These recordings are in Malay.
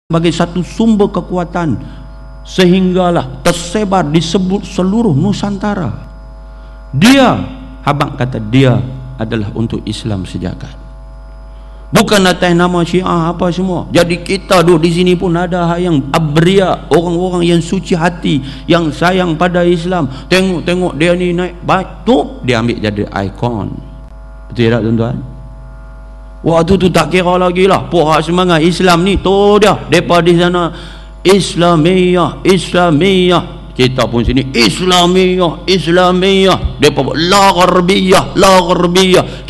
sebagai satu sumber kekuatan sehinggalah tersebar di seluruh Nusantara. Dia, abang kata dia adalah untuk Islam sejagat, bukan atas nama Syiah apa semua. Jadi kita duduk di sini pun ada yang abria, orang-orang yang suci hati, yang sayang pada Islam. Tengok dia ni naik batu, dia ambil jadi ikon. Betul tak tuan-tuan? Waktu tu tak kira lagi lah puak semangat Islam ni tu dia depa di sana Islamiyah. Kita pun sini Islamiyah. Depa la gharbiyah.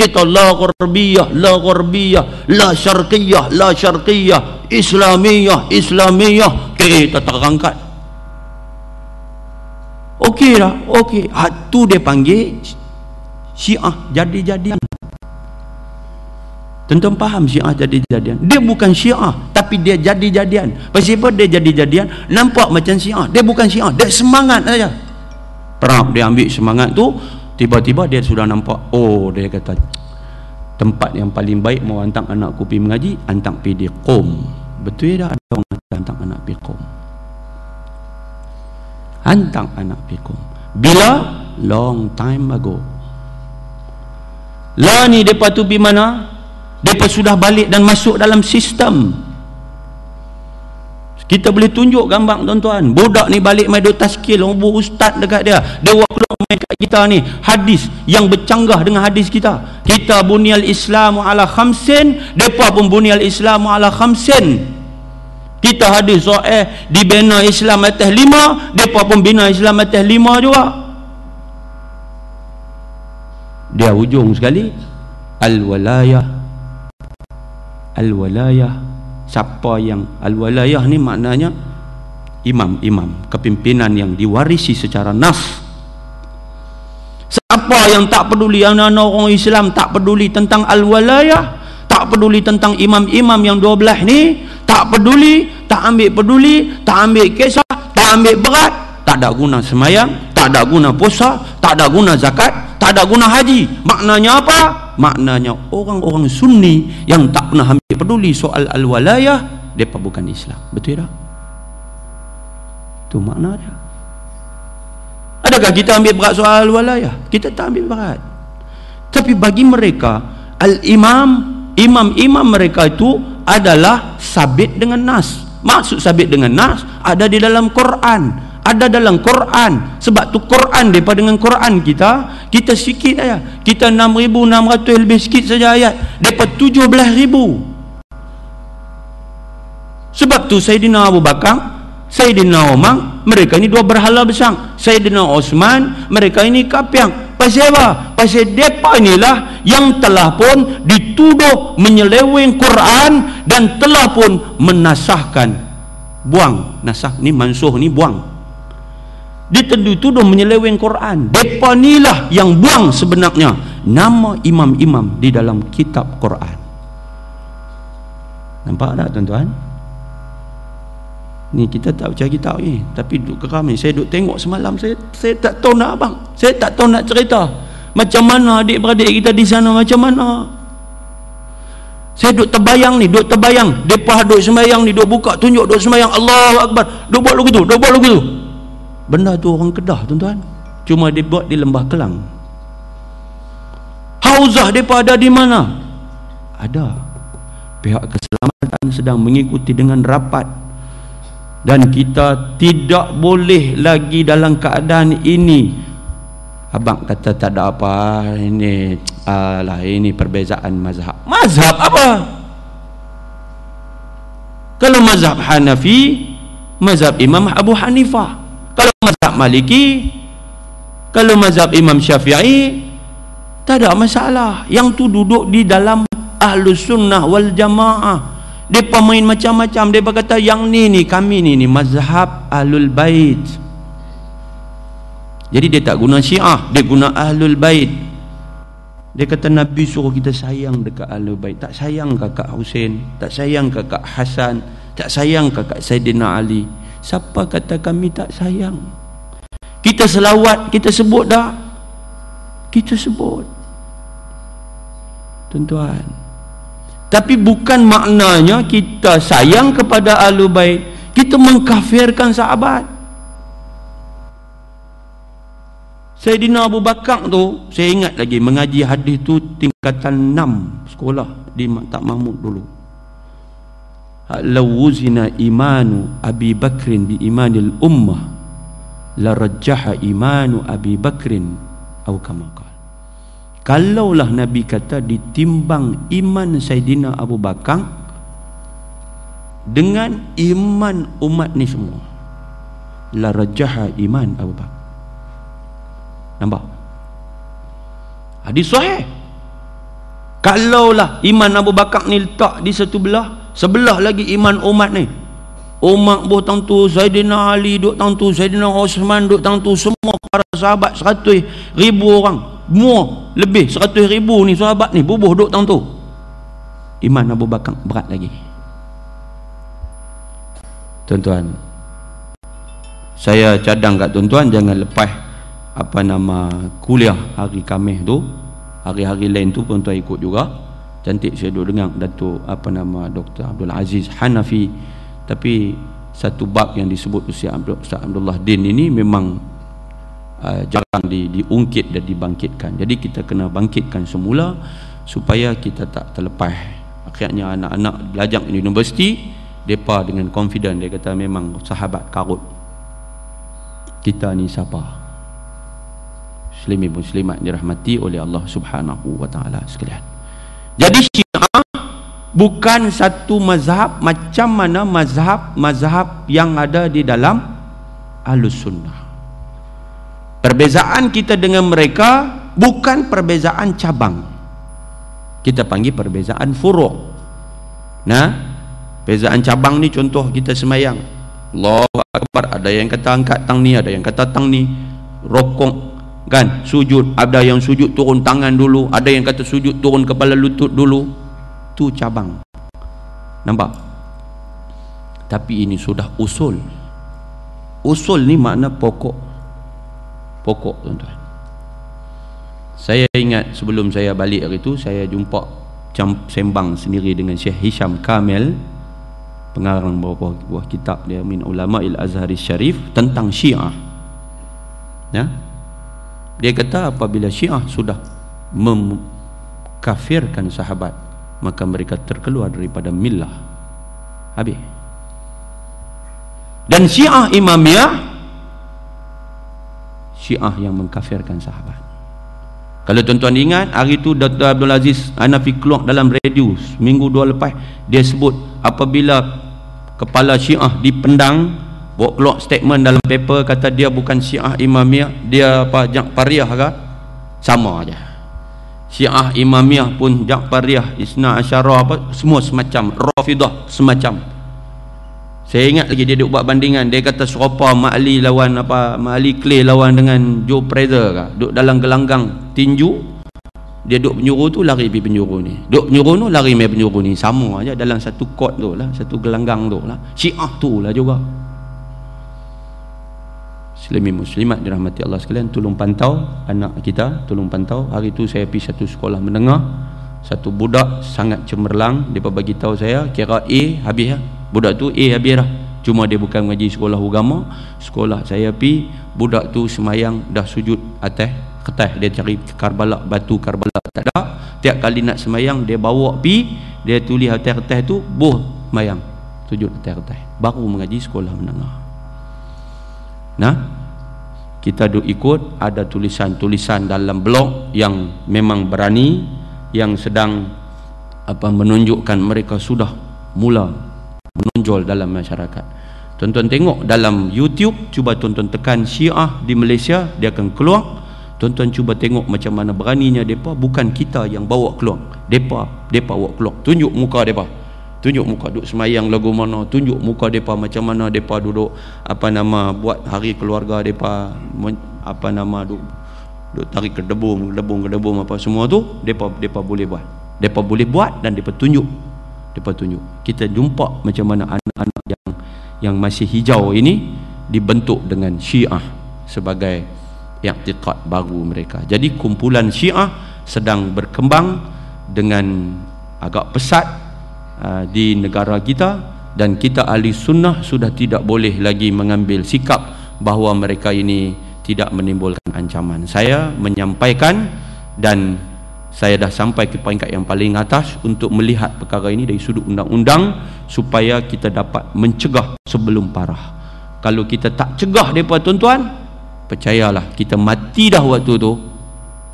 Kita la gharbiyah, la syarqiyah, Islamiyah. Kita terangkat. Okey lah, okey. Hatu dia panggil Syiah jadi-jadian. Tuan-tuan faham Syiah jadi-jadian? Dia bukan Syiah, tapi dia jadi-jadian. Pasal apa dia jadi-jadian? Nampak macam Syiah, dia bukan Syiah, dia semangat saja. Perap dia ambil semangat tu, tiba-tiba dia sudah nampak, oh dia kata tempat yang paling baik mau hantar anakku pergi mengaji, hantar pergi di Qom. Betul tak ada orang hantar anak pergi Qom? Hantar anak pergi Qom. Bila? Long time ago. Lah ni depa tu pergi mana? Mereka sudah balik dan masuk dalam sistem. Kita boleh tunjuk gambar tuan-tuan. Budak ni balik main duk taskil, orang ustaz dekat dia. Dia keluar main kat kita ni hadis yang bercanggah dengan hadis kita. Kita bunyal Islamu ala khamsin, depa pun bunyal Islamu ala khamsin. Kita hadis dibina Islam atas 5, depa pun bina Islam atas 5 juga. Dia hujung sekali al-walayah. Siapa yang al-walayah ni maknanya imam, kepimpinan yang diwarisi secara nas. Siapa yang tak peduli, anak-anak orang Islam tak peduli tentang al-walayah, tak peduli tentang imam-imam yang 12 ni, tak peduli, tak ambil kisah, tak ambil berat, tak ada guna semayang, tak ada guna puasa, tak ada guna zakat, tak ada guna haji. Maknanya apa? Maknanya orang-orang Sunni yang tak pernah ambil peduli soal al-walayah, mereka bukan Islam. Betul tak? Itu makna dia. Adakah kita ambil berat soal al-walayah? Kita tak ambil berat. Tapi bagi mereka, imam mereka itu adalah sabit dengan nas. Maksud sabit dengan nas ada di dalam Quran. Ada dalam Quran. Sebab tu Quran daripada dengan Quran kita sikit aja. Kita 6,600 lebih sikit saja ayat. Daripada 17,000. Sebab tu Sayyidina Abu Bakar, Sayyidina Umar, mereka ini dua berhala besar. Sayyidina Osman, mereka ini kapiang. Pasal apa? Pasal mereka inilah yang telah pun dituduh menyeleweng Quran dan telah pun menasahkan. Buang. Nasah ni, mansuh ni buang. Dituduh menyeleweng Quran. Mereka inilah yang buang sebenarnya nama imam-imam di dalam kitab Quran. Nampak tak tuan-tuan? Ni kita tak percaya kitab ni, tapi duduk keram ni. Saya duduk tengok semalam, saya tak tahu nak abang, saya tak tahu nak cerita macam mana adik-beradik kita di sana, macam mana. Saya duduk terbayang ni, depa duduk sembahyang ni, duduk buka tunjuk, duduk sembahyang Allahu Akbar, duduk buat begitu. Benda tu orang Kedah tuan-tuan, cuma dia buat di Lembah Kelang. Hauzah depa ada di mana? Ada. Pihak keselamatan sedang mengikuti dengan rapat. Dan kita tidak boleh lagi dalam keadaan ini. Abang kata tak ada apa, ini perbezaan mazhab. Mazhab apa? Kalau mazhab Hanafi, mazhab Imam Abu Hanifah. Kalau mazhab Maliki, kalau mazhab Imam Syafi'i, tak ada masalah. Yang tu duduk di dalam Ahlus Sunnah wal Jamaah. Dia pemain macam-macam. Dia berkata yang ni kami ni mazhab Ahlul Bait. Jadi dia tak guna Syiah, dia guna Ahlul Bait. Dia kata Nabi suruh kita sayang dekat Ahlul Bait. Tak sayang kakak Husain, tak sayang kakak Hasan, tak sayang kakak Sayyidina Ali. Siapa kata kami tak sayang? Kita selawat, kita sebut dah. Kita sebut. Tuan-tuan, Tapi bukan maknanya kita sayang kepada Ahlul Bait kita mengkafirkan sahabat. Sayyidina Abu Bakar tu, saya ingat lagi mengaji hadis tu tingkatan 6 sekolah di Maktab Mahmud dulu. Law wuzina imanu Abi Bakrin bi imanil ummah la rajjaha imanu Abi Bakrin atau kama qala. Kalaulah Nabi kata ditimbang iman Sayyidina Abu Bakar dengan iman umat ni semua, la rajjaha iman Abu Bakar. Nampak? Hadis sahih. Kalaulah iman Abu Bakar ni letak di satu belah, sebelah lagi iman umat ni, umat buh tang tu Saidina Ali duk tang tu, Saidina Osman duk tang tu, semua para sahabat 100,000 orang, semua lebih 100,000 ni sahabat ni bubuh duk tang tu. Iman Abu Bakar berat lagi. Tuan-tuan, saya cadang kat tuan-tuan jangan lepas kuliah hari Khamis tu, hari-hari lain tu pun tuan ikut juga. Cantik saya duduk dengar Datuk Dr. Abdul Aziz Hanafi, tapi satu bab yang disebut Ustaz Abdullah Din ini memang jarang diungkit dan dibangkitkan. Jadi kita kena bangkitkan semula supaya kita tak terlepas. Akhirnya anak-anak belajar di universiti, mereka dengan confident dia kata memang sahabat karut kita ni siapa. Muslimin muslimat dirahmati oleh Allah Subhanahu wa taala sekalian. Jadi Syiah bukan satu mazhab macam mana mazhab yang ada di dalam Ahlus Sunnah. Perbezaan kita dengan mereka bukan perbezaan cabang. Kita panggil perbezaan furu'. Nah, perbezaan cabang ni contoh kita semayang. Allahu Akbar, ada yang kata angkat tang ni, ada yang kata tang ni, rokok kan, sujud, ada yang sujud turun tangan dulu, ada yang kata sujud turun kepala lutut dulu. Tu cabang. Nampak? Tapi ini sudah usul. Usul ni makna pokok. Pokok, tuan-tuan. Saya ingat sebelum saya balik hari itu, saya jumpa sembang sendiri dengan Syekh Hisham Kamil, pengarang beberapa buah kitab dia min Ulama'il Azhari Syarif tentang Syiah. Ya? Dia kata apabila Syiah sudah mengkafirkan sahabat, maka mereka terkeluar daripada millah. Habis. Dan Syiah Imamiyah, Syiah yang mengkafirkan sahabat. Kalau tuan-tuan ingat, hari itu Dr. Abdul Aziz Hanafi keluar dalam radio minggu 2 lepas, dia sebut apabila kepala Syiah dipendang, bawa keluar statement dalam paper kata dia bukan Syiah Imamiyah, dia Ja'fariyah ke? Sama aja. Syiah Imamiyah pun Ja'fariyah, Isna Asyarah semua semacam, Rafidah semacam. Saya ingat lagi dia duk buat bandingan, dia kata serupa Mak Ali lawan Mak Ali Clay lawan dengan Joe Frazier ke? Duk dalam gelanggang tinju, dia duk penyuruh tu lari pergi penyuruh ni, duk penyuruh tu lari pergi penyuruh ni, sama aja dalam satu court tu lah, satu gelanggang tu lah. Syiah tu lah juga. Muslimin muslimat dirahmati Allah sekalian, tolong pantau anak kita, tolong pantau. Hari tu saya pergi satu sekolah menengah, satu budak sangat cemerlang, dia bagi tahu saya kira A habis lah. Budak tu A habis dah. Cuma dia bukan mengaji sekolah agama. Sekolah saya pergi, budak tu semayang dah sujud atas kertas, dia cari Karbala, batu Karbala tak ada. Tiap kali nak semayang dia bawa pergi, dia tulis atas kertas tu, boh semayang sujud atas kertas. Baru mengaji sekolah menengah. Nah, kita duk ikut, ada tulisan-tulisan dalam blog yang memang berani, yang sedang menunjukkan mereka sudah mula menonjol dalam masyarakat. Tuan-tuan tengok dalam YouTube, cuba tuan-tuan tekan Syiah di Malaysia, dia akan keluar. Tuan-tuan cuba tengok macam mana beraninya depa, bukan kita yang bawa keluar. Depa bawa keluar. Tunjuk muka depa. Tunjuk muka duk semayang lagu mana, tunjuk muka depa macam mana depa duduk buat hari keluarga depa, duk tarik kedebung apa semua tu depa boleh buat. Depa boleh buat dan depa tunjuk. Kita jumpa macam mana anak-anak yang masih hijau ini dibentuk dengan Syiah sebagai i'tiqad baru mereka. Jadi kumpulan Syiah sedang berkembang dengan agak pesat di negara kita, dan kita ahli sunnah sudah tidak boleh lagi mengambil sikap bahawa mereka ini tidak menimbulkan ancaman. Saya menyampaikan, dan saya dah sampai ke peringkat yang paling atas untuk melihat perkara ini dari sudut undang-undang supaya kita dapat mencegah sebelum parah. Kalau kita tak cegah mereka, tuan-tuan, percayalah, kita mati dah waktu tu,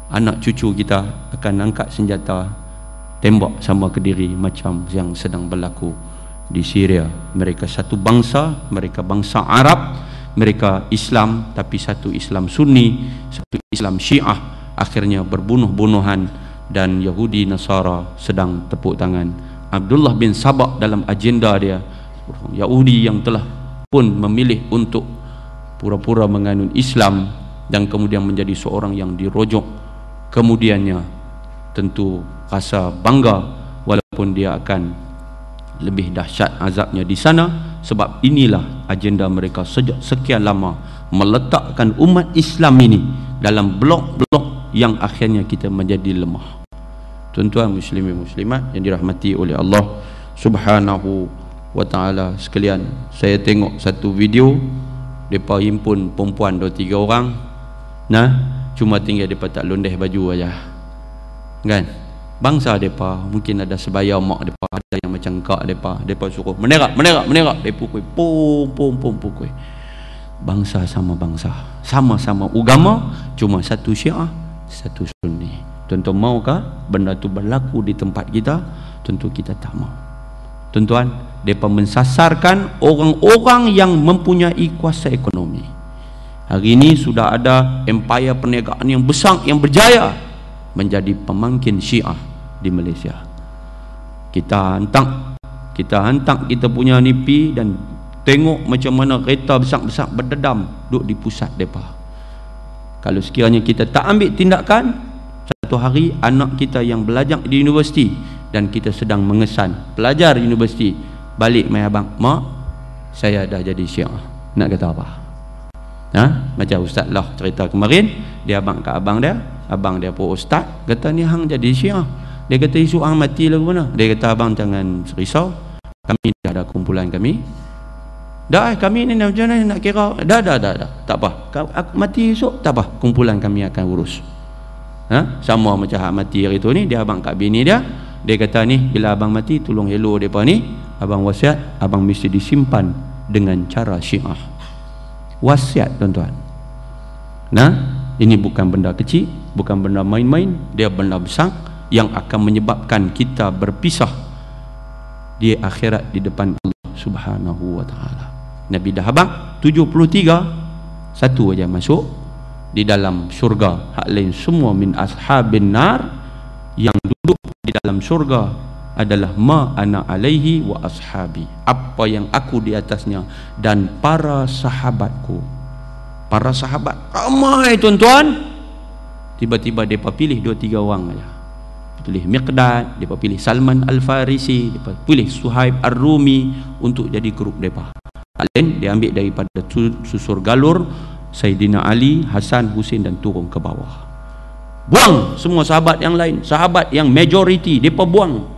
anak cucu kita akan angkat senjata tembak sama Kediri macam yang sedang berlaku di Syria. Mereka satu bangsa, mereka bangsa Arab, mereka Islam, tapi satu Islam Sunni, satu Islam Syiah, akhirnya berbunuh-bunuhan, dan Yahudi Nasara sedang tepuk tangan. Abdullah bin Sabah dalam agenda dia, Yahudi yang telah pun memilih untuk pura-pura menganut Islam dan kemudian menjadi seorang yang dirojok, kemudiannya tentu rasa bangga walaupun dia akan lebih dahsyat azabnya di sana, sebab inilah agenda mereka sejak sekian lama, meletakkan umat Islam ini dalam blok-blok yang akhirnya kita menjadi lemah. Tuan-tuan muslimin muslimat yang dirahmati oleh Allah Subhanahu wa taala sekalian, saya tengok satu video depa himpun perempuan 2-3 orang, nah cuma tinggal depa tak londeh baju aja, kan? Bangsa depa mungkin ada sebaya mak depa, ada yang macam kak depa suruh menerak, depa pukul. Bangsa sama bangsa, sama-sama agama, cuma satu Syiah, satu Sunni. Tuan-tuan maukah benda tu berlaku di tempat kita? Tentu kita tak mau. Tuan-tuan, depa mensasarkan orang-orang yang mempunyai kuasa ekonomi. Hari ini sudah ada empire perniagaan yang besar, yang berjaya menjadi pemangkin Syiah di Malaysia. Kita hantar kita punya nipi dan tengok macam mana kereta besar-besar berdedam duduk di pusat depa. Kalau sekiranya kita tak ambil tindakan, satu hari anak kita yang belajar di universiti, dan kita sedang mengesan pelajar universiti balik, mai abang, mak saya dah jadi Syiah, nak kata apa? Macam ustaz lah cerita kemarin, dia abang kat abang dia pun ustaz, kata ni hang jadi Syiah. Dia kata isu hang mati lagu mana? Dia kata abang jangan risau, kami dah ada kumpulan kami. Dah kami ni macam mana nak kira? Dah tak apa, aku mati esok tak apa, kumpulan kami akan urus. Sama macam hak mati hari tu ni, dia abang kat bini dia kata ni, bila abang mati tolong hello depa ni, abang wasiat abang mesti disimpan dengan cara Syiah. Wasiat tuan-tuan. Ini bukan benda kecil, bukan benda main-main, dia benda besar yang akan menyebabkan kita berpisah di akhirat di depan Allah Subhanahu wa taala. Nabi dah abang 73, satu aja masuk di dalam syurga, hak lain semua min ashabin nar. Yang duduk di dalam syurga adalah ma ana alaihi wa ashabi, apa yang aku di atasnya dan para sahabatku. Para sahabat ramai tuan-tuan, tiba-tiba mereka pilih 2-3 orang aja. Pilih Miqdad, mereka pilih Salman Al-Farisi, mereka pilih Suhaib Ar-Rumi untuk jadi grup mereka. Lain dia ambil daripada susur galur Sayyidina Ali, Hasan, Husin, dan turun ke bawah. Buang semua sahabat yang lain, sahabat yang majoriti mereka buang.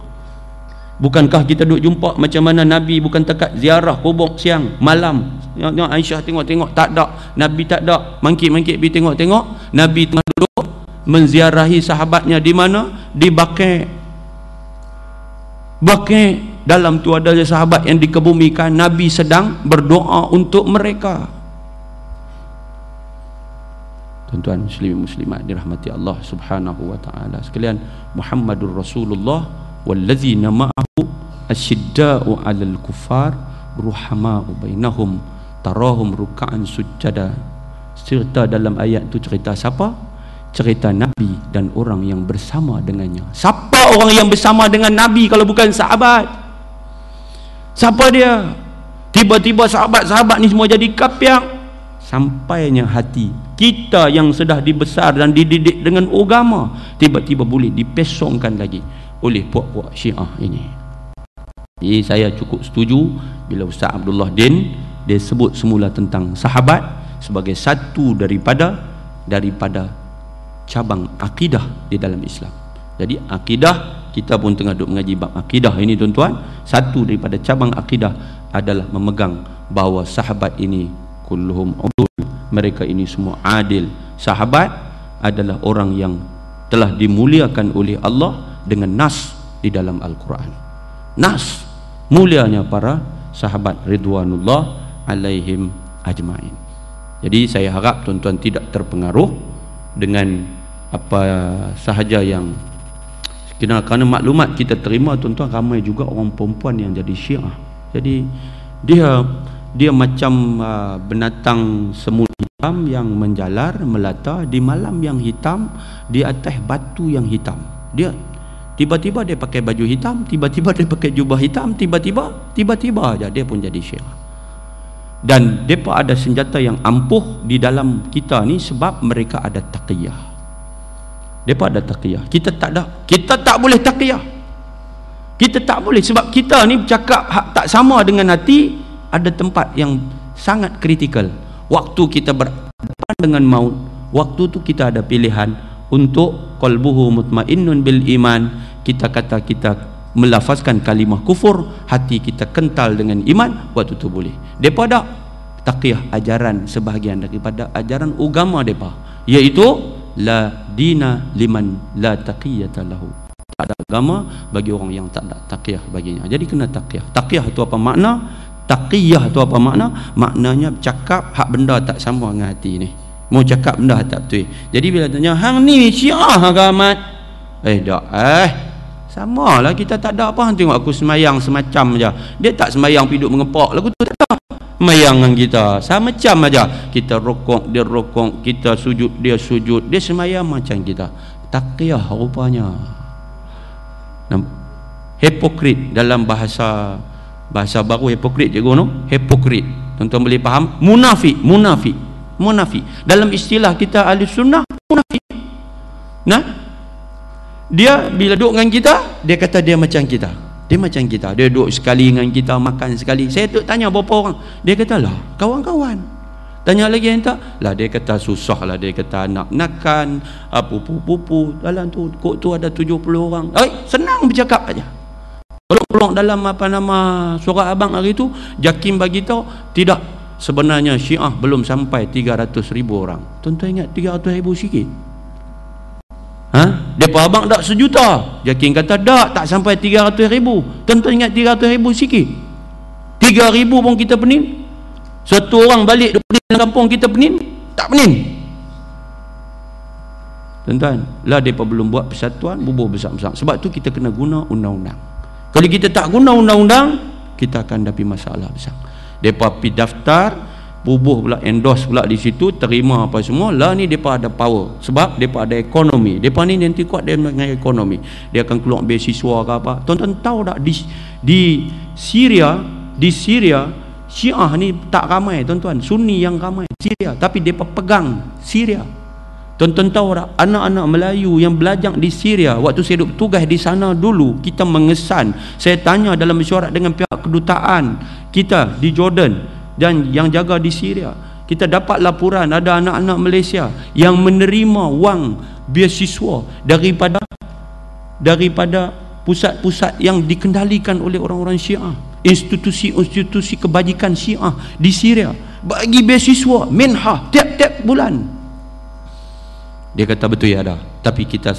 Bukankah kita duk jumpa macam mana Nabi bukan dekat ziarah kubur siang malam? Aisyah tengok-tengok tak ada, Nabi tak ada, mangkit-mangkit pergi tengok-tengok, Nabi tengah duduk menziarahi sahabatnya di mana? Di Baqi'. Dalam tu ada sahabat yang dikebumikan, Nabi sedang berdoa untuk mereka. Tuan-tuan muslimin muslimat dirahmati Allah Subhanahu wa taala sekalian, Muhammadur Rasulullah wallazina ma'ahu asyidda'u 'alal kuffar ruhama'u bainahum tarahum ruk'an sujada. Cerita dalam ayat tu cerita siapa? Cerita Nabi dan orang yang bersama dengannya. Siapa orang yang bersama dengan Nabi kalau bukan sahabat? Siapa dia? Tiba-tiba sahabat-sahabat ni semua jadi kafir. Sampainya hati kita yang sudah dibesar dan dididik dengan agama tiba-tiba boleh dipesongkan lagi oleh puak-puak Syiah ini. Jadi saya cukup setuju bila Ustaz Abdullah Din dia sebut semula tentang sahabat sebagai satu daripada cabang akidah di dalam Islam. Jadi akidah Kita pun tengah duk mengaji bab akidah ini tuan-tuan. Satu daripada cabang akidah adalah memegang bahawa sahabat ini kulluhum udul, mereka ini semua adil. Sahabat adalah orang yang telah dimuliakan oleh Allah dengan nas di dalam Al-Quran. Nas mulianya para sahabat ridwanullah alaihim ajmain. Jadi saya harap tuan-tuan tidak terpengaruh dengan apa sahaja yang kerana maklumat kita terima tuan-tuan, ramai juga orang perempuan yang jadi Syiah. Jadi dia macam binatang semut hitam yang menjalar melata di malam yang hitam di atas batu yang hitam. Dia tiba-tiba dia pakai baju hitam, tiba-tiba dia pakai jubah hitam, tiba-tiba aja dia pun jadi Syiah. Dan mereka ada senjata yang ampuh di dalam kita ni sebab mereka ada taqiyah. Mereka ada taqiyah. Kita tak ada. Kita tak boleh taqiyah. Kita tak boleh sebab kita ni bercakap tak sama dengan hati. Ada tempat yang sangat kritikal. Waktu kita berhadapan dengan maut, waktu tu kita ada pilihan untuk qalbuhu mutmainnun bil iman. Kita kata kita melafazkan kalimah kufur, hati kita kental dengan iman, waktu tu boleh. Depa ada taqiyah ajaran sebahagian daripada ajaran agama depa, iaitu la dina liman la taqiyata lahu. Tak ada agama bagi orang yang tak ada taqiyah baginya. Jadi kena taqiyah. Taqiyah itu apa makna? Taqiyah itu apa makna? Maknanya cakap hak benda tak sama dengan hati ni. Mau cakap benda tak betul. Jadi bila tanya hang ni Syiah ke Ahmad? Tak samalah, kita tak ada apa. Tengok aku semayang semacam aja. Dia tak semayang piduk mengepak lagu tu tak. Semayang dengan kita sama macam aja. Kita rokok, dia rokok, kita sujud, dia sujud. Dia semayang macam kita. Taqiyah rupanya. Hipokrit dalam bahasa baru, hipokrit je guna. Hipokrit. Tuan-tuan boleh faham? Munafik dalam istilah kita ahli sunnah, munafik. Nah, dia bila duduk dengan kita, dia kata dia macam kita. Dia duduk sekali dengan kita, makan sekali. Saya tu tanya berapa orang, dia kata lah kawan-kawan. Tanya lagi yang tak lah, dia kata susah lah. Dia kata anak nakan, pupu dalam tu kok tu ada 70 orang. Senang bercakap aja. Kalau dalam surat abang hari tu, Jakim bagi tahu tidak, sebenarnya Syiah belum sampai 300,000 orang. Tuan-tuan ingat 300,000 sikit? Depa abang tak sejuta. Jakim kata tak sampai 300,000. Tuan-tuan ingat 300,000 sikit? 3,000 pun kita penin. Satu orang balik dari kampung kita penin? Tak penin. Tuan-tuan, lah depa belum buat persatuan bubuh besar-besar. Sebab tu kita kena guna undang-undang. Kalau kita tak guna undang-undang, kita akan hadapi masalah besar. Depa pi daftar, bubuh pula, endorse pula di situ, terima apa semua. Lah ni depa ada power sebab depa ada ekonomi. Depa ni nanti kuat dia dengan ekonomi. Dia akan keluar beasiswa ke apa. Tuan-tuan tahu tak di Syria Syiah ni tak ramai tuan-tuan, Sunni yang ramai Syria, tapi depa pegang Syria. Tuan-tuan tahu tak, anak-anak Melayu yang belajar di Syria, waktu saya duduk tugas di sana dulu, kita mengesan. Saya tanya dalam mesyuarat dengan pihak kedutaan kita di Jordan dan yang jaga di Syria, kita dapat laporan ada anak-anak Malaysia yang menerima wang beasiswa daripada pusat-pusat yang dikendalikan oleh orang-orang Syiah, institusi-institusi kebajikan Syiah di Syria, bagi beasiswa minhah tiap-tiap bulan. Dia kata betul ya ada, tapi kita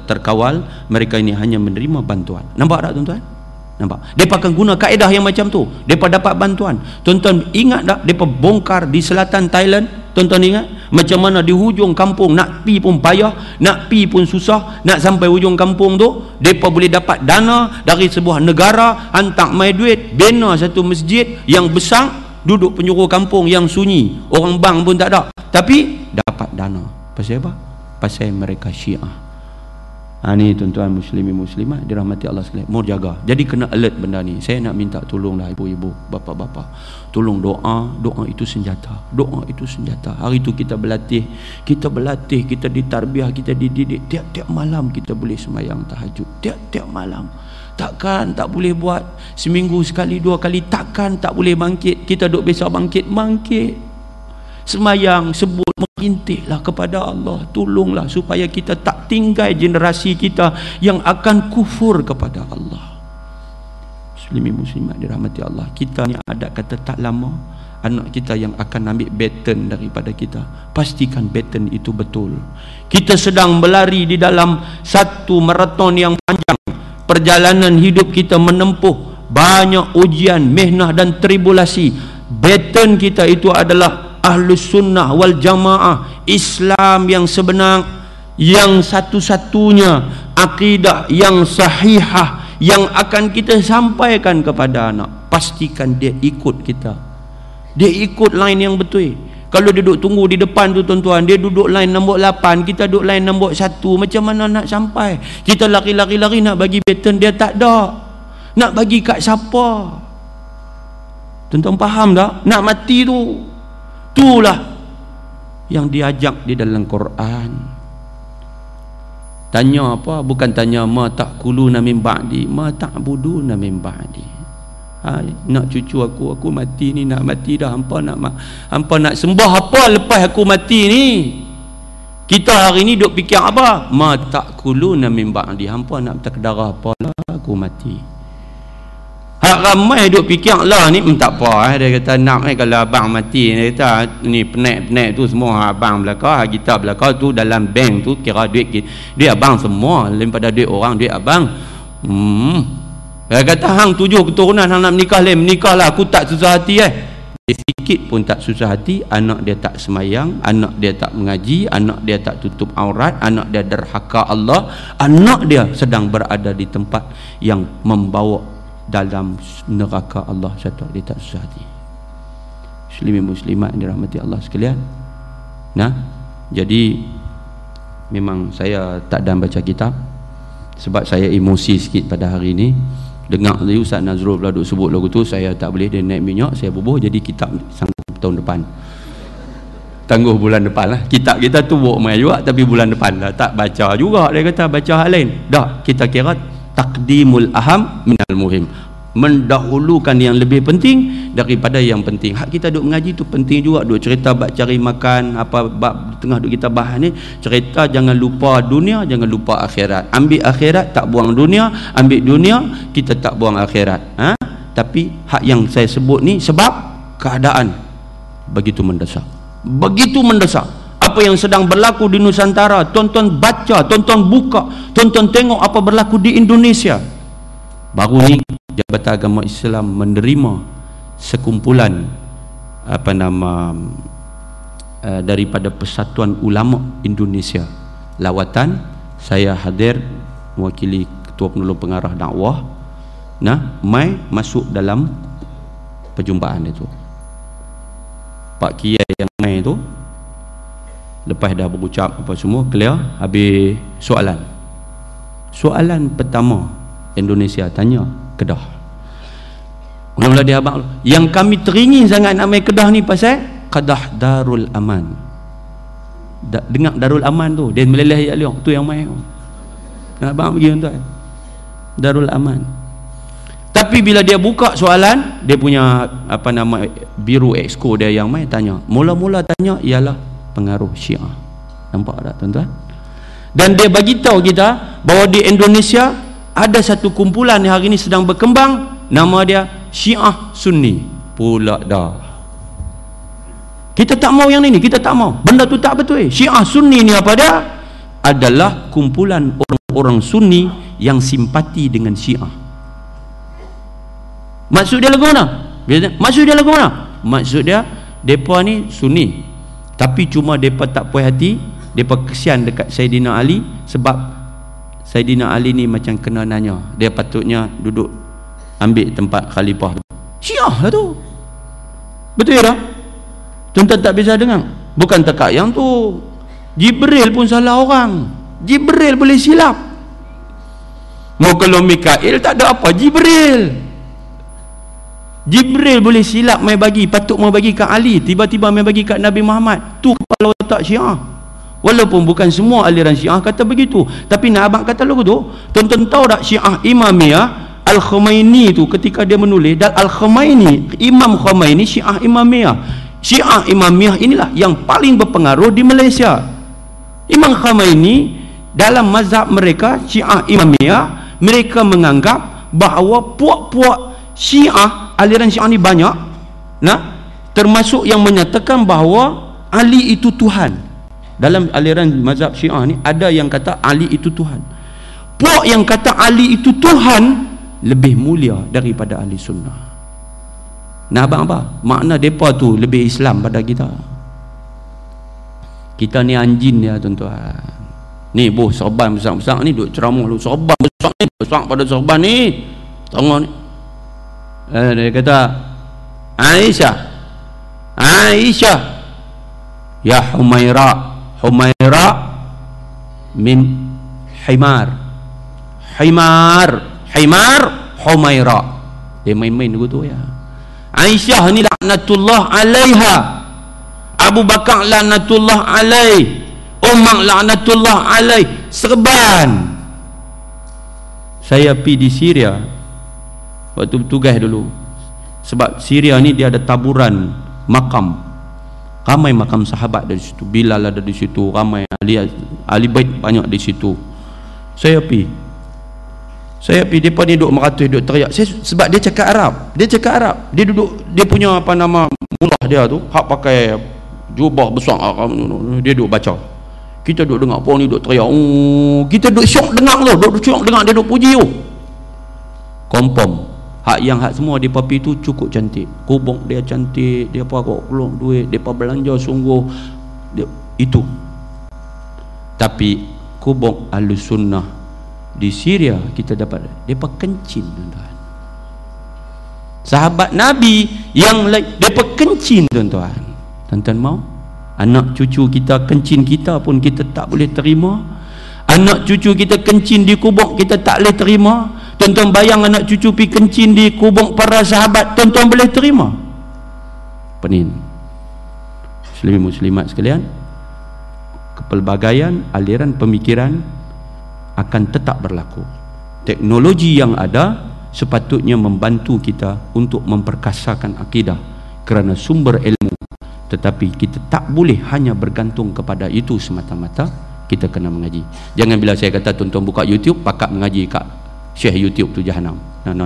terkawal. Mereka ini hanya menerima bantuan. Nampak tak tuan-tuan? Nampak? Mereka akan guna kaedah yang macam tu. Mereka dapat bantuan. Tuan-tuan ingat tak mereka bongkar di selatan Thailand? Tuan-tuan ingat macam mana di hujung kampung, nak pi pun payah, nak pi pun susah, nak sampai hujung kampung tu mereka boleh dapat dana dari sebuah negara, hantar mai duit, bina satu masjid yang besar, duduk penjuru kampung yang sunyi, orang bang pun tak ada, tapi dapat dana. Pasal apa? Pasal mereka Syiah. Ni tuan-tuan muslimin muslimat dirahmati Allah sekalian, mau jaga. Jadi kena alert benda ni. Saya nak minta tolonglah ibu-ibu, bapa-bapa, tolong doa itu senjata. Doa itu senjata. Hari tu kita berlatih, kita ditarbiah, kita dididik. Tiap-tiap malam kita boleh sembahyang tahajud. Tiap-tiap malam. Takkan tak boleh buat seminggu sekali, 2 kali. Takkan tak boleh bangkit. Kita duk biasa bangkit. Sembahyang, sebut merintihlah kepada Allah, tolonglah supaya kita tak tinggal generasi kita yang akan kufur kepada Allah. Muslimin muslimat dirahmati Allah, kita ni ada kata tak lama anak kita yang akan ambil baton daripada kita. Pastikan baton itu betul. Kita sedang berlari di dalam satu maraton yang panjang. Perjalanan hidup kita menempuh banyak ujian, mihnah dan tribulasi. Baton kita itu adalah Ahlus Sunnah wal Jamaah, Islam yang sebenar, yang satu-satunya akidah yang sahihah yang akan kita sampaikan kepada anak. Pastikan dia ikut kita, dia ikut line yang betul. Kalau dia duduk tunggu di depan tu tuan-tuan, dia duduk line nombor 8, kita duduk line nombor 1, macam mana nak sampai? Kita lari-lari nak bagi baton, dia tak ada. Nak bagi kat siapa? Tuan-tuan faham tak? Nak mati tu, itulah yang diajak di dalam Quran. Tanya apa? Bukan tanya ma ta'kuluna min ba'di, ma ta'buduna min ba'di. Nak cucu aku mati ni, nak mati dah, hampa nak sembah apa lepas aku mati ni? Kita hari ni duk fikir apa? Ma ta'kuluna min ba'di, hampa nak bertakdara apa lah aku mati. Hak ramai duk fikir lah ni tak apa, dia kata nak kalau abang mati, dia kata ni penek tu semua abang belakang, kita belakang tu dalam bank tu kira duit abang semua, daripada duit orang duit abang. Dia kata hang 7 keturunan hang nak menikah lah, aku tak susah hati dia sikit pun tak susah hati. Anak dia tak semayang, anak dia tak mengaji, anak dia tak tutup aurat, anak dia derhaka Allah, anak dia sedang berada di tempat yang membawa dalam neraka Allah satu, dia tak susah hati. Muslimin muslimat yang dirahmati Allah sekalian. Nah, jadi memang saya tak dan baca kitab sebab saya emosi sikit pada hari ini. Dengar tadi Ustaz Nazrul pula duk sebut lagu tu, saya tak boleh, dia naik minyak, saya bubuh, jadi kitab sanggup tahun depan, tangguh bulan depan lah. Kitab kita tu buat main juga, tapi bulan depan lah tak baca juga. Dia kata baca hal lain dah, kita kira taqdimul aham minal muhim, mendahulukan yang lebih penting daripada yang penting. Hak kita duk mengaji tu penting juga, duk cerita bab cari makan apa, bab tengah duk kita bahas ni, cerita jangan lupa dunia, jangan lupa akhirat. Ambil akhirat tak buang dunia, ambil dunia kita tak buang akhirat. Tapi hak yang saya sebut ni sebab keadaan begitu mendesak, begitu mendesak. Apa yang sedang berlaku di Nusantara, tonton baca, tonton buka, tonton tengok apa berlaku di Indonesia. Baru ni Jabatan Agama Islam menerima sekumpulan daripada Persatuan Ulama Indonesia lawatan. Saya hadir mewakili Ketua Penolong Pengarah Dakwah, mai masuk dalam perjumpaan itu. Pak Kiai yang mai tu lepas dah berucap apa semua clear, habis soalan pertama Indonesia tanya Kedah. Mula dia abang, yang kami teringin sangat nak main Kedah ni pasal Kedah Darul Aman. Dengar Darul Aman tu, dia meleleh ayat liang tu yang main tu. Abang pergi tuan, Darul Aman. Tapi bila dia buka soalan, dia punya biru exco dia yang main tanya, mula-mula tanya ialah pengaruh Syiah. Nampak tak tuan-tuan? Dan dia bagi tahu kita bahawa di Indonesia ada satu kumpulan yang hari ini sedang berkembang, nama dia Syiah Sunni. Pula dah, kita tak mau yang ini, kita tak mau, benda tu tak betul. Syiah Sunni ni apa dia? Adalah kumpulan orang-orang Sunni yang simpati dengan Syiah. Maksud dia lagu mana? Maksud dia lagu mana? Maksud dia, mereka ni Sunni, tapi cuma mereka tak puas hati, mereka kesian dekat Saidina Ali sebab Saidina Ali ni macam kena nanya, dia patutnya duduk ambil tempat khalifah. Syiah lah tu, betul tak? Tuan-tuan tak bisa dengar? Bukan tekak yang tu, Jibril pun salah orang. Jibril boleh silap. Mau kalau Mikail tak ada apa, Jibril boleh silap, mai bagi, patut mau bagi kat Ali, tiba-tiba mai bagi kat Nabi Muhammad. Tu kepala otak Syiah. Walaupun bukan semua aliran Syiah kata begitu, tapi nak abang kata lagu tu, tuan-tuan tahu tak Syiah Imamiyah Al-Khomeini tu ketika dia menulis, dan Al-Khomeini, Imam Khomeini Syiah Imamiyah, Syiah Imamiyah inilah yang paling berpengaruh di Malaysia. Imam Khomeini dalam mazhab mereka Syiah Imamiyah, mereka menganggap bahawa puak-puak Syiah, aliran Syiah ni banyak, termasuk yang menyatakan bahawa Ali itu Tuhan. Dalam aliran mazhab Syiah ni ada yang kata Ali itu Tuhan. Puak yang kata Ali itu Tuhan lebih mulia daripada ahli sunnah. Nah abang apa? Makna mereka tu lebih Islam pada kita. Kita ni anjing dia tuan-tuan. Ni boh sorban besar-besar ni duk ceramah lu, sorban besar ni besar pada sorban ni. Tengok ni. Dia kata Aisyah ya Humaira min himar Humaira. Dia main-main begitu ya. Aisyah ni laknatullah alaiha, Abu Bakar laknatullah alaih, Umar laknatullah alaih. Serban. Saya pergi di Syria waktu bertugas dulu, sebab Syria ni dia ada taburan makam, ramai makam sahabat dari situ. Bilal ada di situ, ramai ahli bait banyak di situ. Saya pergi depa ni duduk meratus, duduk teriak. Sebab dia cakap Arab. Dia duduk, dia punya apa nama mullah dia tu, hak pakai jubah besar, dia duduk baca. Kita duduk dengar puan ni duduk teriak. Kita duduk syok dengar tu, dia duduk puji tu. Kompom. Hak semua di papi tu cukup cantik. Kubuk dia cantik, dia kok keluar duit, depa belanja sungguh. Itu. Tapi kubuk Ahlus Sunnah di Syria kita dapat depa kencing tuan-tuan. Sahabat Nabi yang depa kencing tuan-tuan. Tuan-tuan mau anak cucu kita kencing kita pun kita tak boleh terima. Anak cucu kita kencing di kubur kita tak boleh terima. Tuan-tuan bayang anak cucu pi kencing di kubur para sahabat, tuan-tuan boleh terima? Penin. Muslimin muslimat sekalian, kepelbagaian aliran pemikiran akan tetap berlaku. Teknologi yang ada sepatutnya membantu kita untuk memperkasakan akidah kerana sumber ilmu, tetapi kita tak boleh hanya bergantung kepada itu semata-mata. Kita kena mengaji. Jangan bila saya kata tuan-tuan buka YouTube pakat mengaji kat Syekh YouTube tu jahanam. No.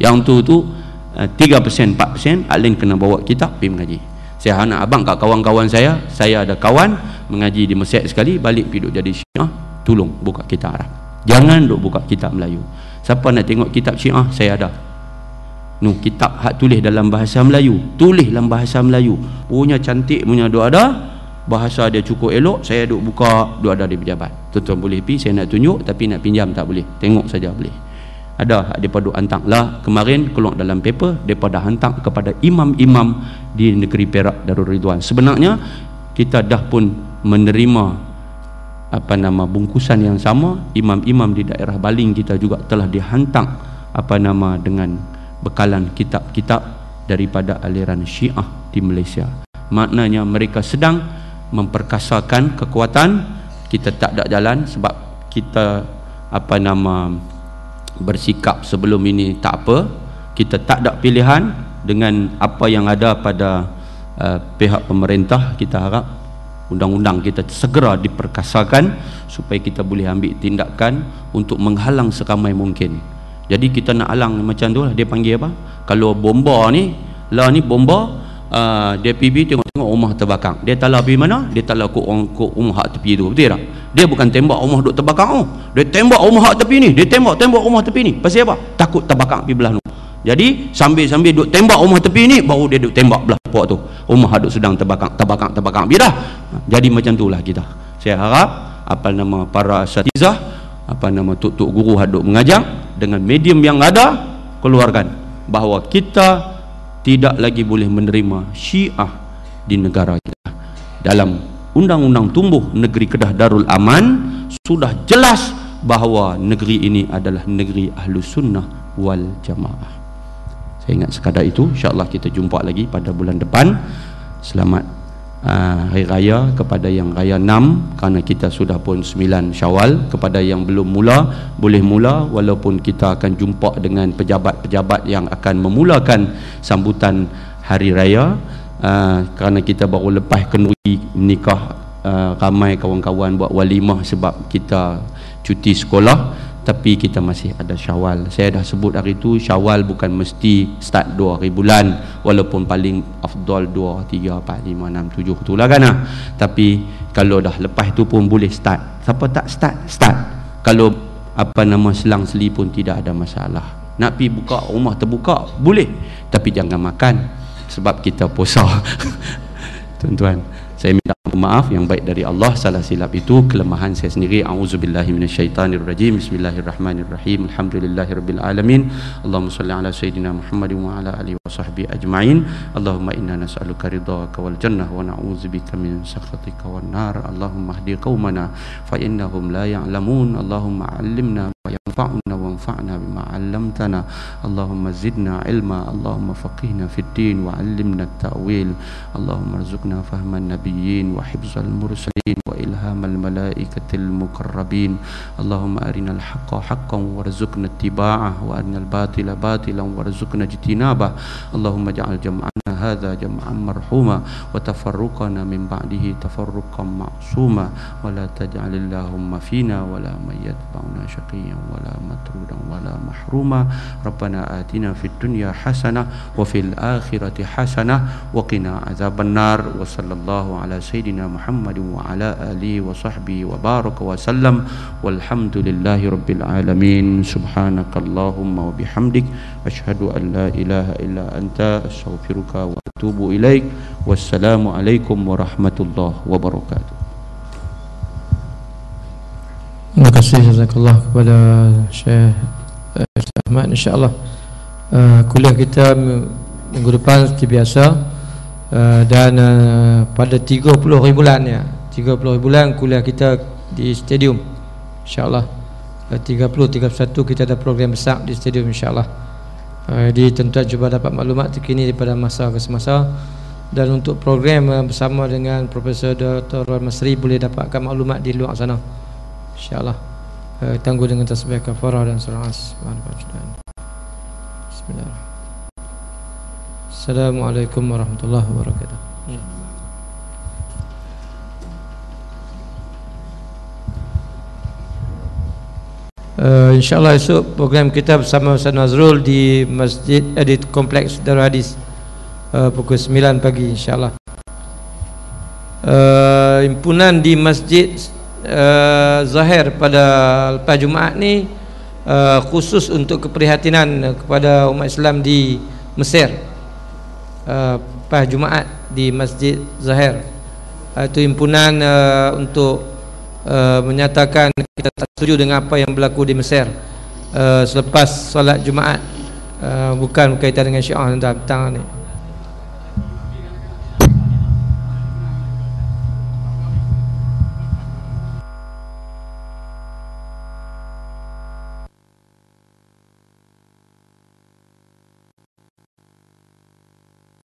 Yang tu 3% 4% alin kena bawa kitab pergi mengaji. Saya nak abang kat kawan-kawan saya ada kawan mengaji di masjid sekali, balik pergi duduk jadi Syiah, tolong buka kitab Arab. Jangan duk buka kitab Melayu. Siapa nak tengok kitab Syiah, saya ada. Kitab hak tulis dalam bahasa Melayu, tulis dalam bahasa Melayu. Punya cantik punya duk ada, bahasa dia cukup elok, saya duk buka, duk ada di pejabat. Tuan-tuan boleh pergi, saya nak tunjuk, tapi nak pinjam tak boleh. Tengok saja boleh. Ada depa duk hantar lah, kemarin keluar dalam paper, depa dah hantar kepada imam-imam di negeri Perak Darul Ridwan. Sebenarnya kita dah pun menerima bungkusan yang sama. Imam-imam di daerah Baling kita juga telah dihantar dengan bekalan kitab-kitab daripada aliran Syiah di Malaysia. Maknanya mereka sedang memperkasakan kekuatan. Kita tak ada jalan sebab kita bersikap sebelum ini tak apa. Kita tak ada pilihan dengan apa yang ada pada pihak pemerintah. Kita harap undang-undang kita segera diperkasakan supaya kita boleh ambil tindakan untuk menghalang seramai mungkin. Jadi kita nak halang macam tu lah. Dia panggil apa? Kalau bomba ni, bomba, dia pergi tengok rumah terbakar. Dia tak pergi mana? Dia tak ke rumah hak tepi tu. Betul tak? Dia bukan tembak rumah duk terbakar. Dia tembak rumah hak tepi ni. Dia tembak rumah tepi ni. Pasal apa? Takut terbakar pergi belah tu. Jadi sambil duk tembak rumah tepi ni, baru dia duk tembak belah pok tu. Rumah hak duk sedang terbakar. Biar dah. Jadi macam itulah kita. Saya harap para asatizah, tok-tok guru hak duk mengajar dengan medium yang ada, keluarkan bahawa kita tidak lagi boleh menerima Syiah di negara kita. Dalam Undang-Undang Tumbuh Negeri Kedah Darul Aman sudah jelas bahawa negeri ini adalah negeri Ahlus Sunnah wal Jamaah. Saya ingat sekadar itu. InsyaAllah kita jumpa lagi pada bulan depan. Selamat Hari Raya kepada yang Raya 6, kerana kita sudah pun 9 Syawal. Kepada yang belum mula, boleh mula, walaupun kita akan jumpa dengan pejabat-pejabat yang akan memulakan sambutan Hari Raya. kerana kita baru lepas kenduri menikah, ramai kawan-kawan buat walimah sebab kita cuti sekolah, tapi kita masih ada Syawal. Saya dah sebut hari tu, Syawal bukan mesti start 2 hari bulan, walaupun paling afdal 2, 3, 4, 5, 6, 7 tu lah kan. Tapi kalau dah lepas tu pun boleh start. Siapa tak start, start. Kalau apa nama selang-seli pun tidak ada masalah. Nak pergi buka rumah terbuka boleh, tapi jangan makan sebab kita puasa. Tuan-tuan, saya minta maaf yang baik dari Allah, salah silap itu kelemahan saya sendiri. A'udzubillahi minasyaitanirrajim. Bismillahirrahmanirrahim. Alhamdulillahirabbil alamin. Allahumma shalli ala sayidina Muhammadin wa ala alihi wa sahbihi ajma'in. Allahumma inna nas'aluka ridhaka wal jannah wa na'udzubika min sakhatika wan nar. Allahumma hdi qaumana fa innahum la ya'lamun. Allahumma 'allimna ma yanfa'una wanfa'na bima 'allamtana. Allahumma zidna ilma. Allahumma faqihna fid din wa 'allimna at-ta'wil. Allahumma arzuqna fahman nabiyyin wa حفظ المرسلين وإلهام الملائكة المقربين. اللهم أرنا الحق حقا وارزقنا اتباعه وأرنا الباطل باطلا وارزقنا اجتنابه. اللهم اجعل جمعنا هذا جمعا مرحوما وتفرقنا من بعده تفرقا معصوما ولا تجعل اللهم فينا ولا من يتبعنا شقيا ولا مطرودا ولا محروما. ربنا آتنا في الدنيا حسنة وفي الآخرة حسنة وقنا عذاب النار. وصلى الله على سيدنا محمد وعلى آله وصحبه وبارك وسلم والحمد لله رب العالمين. سبحانك اللهم وبحمدك أشهد أن لا إله إلا أنت أستغفرك وأتوب إليك. والسلام عليكم ورحمة الله وبركاته. Terima kasih jazakallah kepada Syekh Ahmad. InsyaAllah kuliah kita minggu depan seperti biasa. Dan pada 30 hari bulan ya, 30 hari bulan kuliah kita di stadium insyaAllah. 30, 31 kita ada program besar di stadium insyaAllah. Jadi tuan-tuan cuba dapat maklumat terkini daripada masa ke semasa. Dan untuk program bersama dengan Profesor Dr. Masri boleh dapatkan maklumat di luar sana insyaAllah. Tangguh dengan tasbih kafarah dan surah As. Bismillahirrahmanirrahim. Assalamualaikum warahmatullahi wabarakatuh. InsyaAllah esok program kita bersama Ustaz Nazrul di Masjid di Kompleks Darul Hadis pukul 9 pagi insyaAllah. Himpunan di Masjid Zahir pada lepas Jumaat ni khusus untuk keprihatinan kepada umat Islam di Mesir. Pas Jumaat di Masjid Zahir, itu himpunan untuk menyatakan kita tak setuju dengan apa yang berlaku di Mesir selepas solat Jumaat, bukan berkaitan dengan Syiah tentang ni.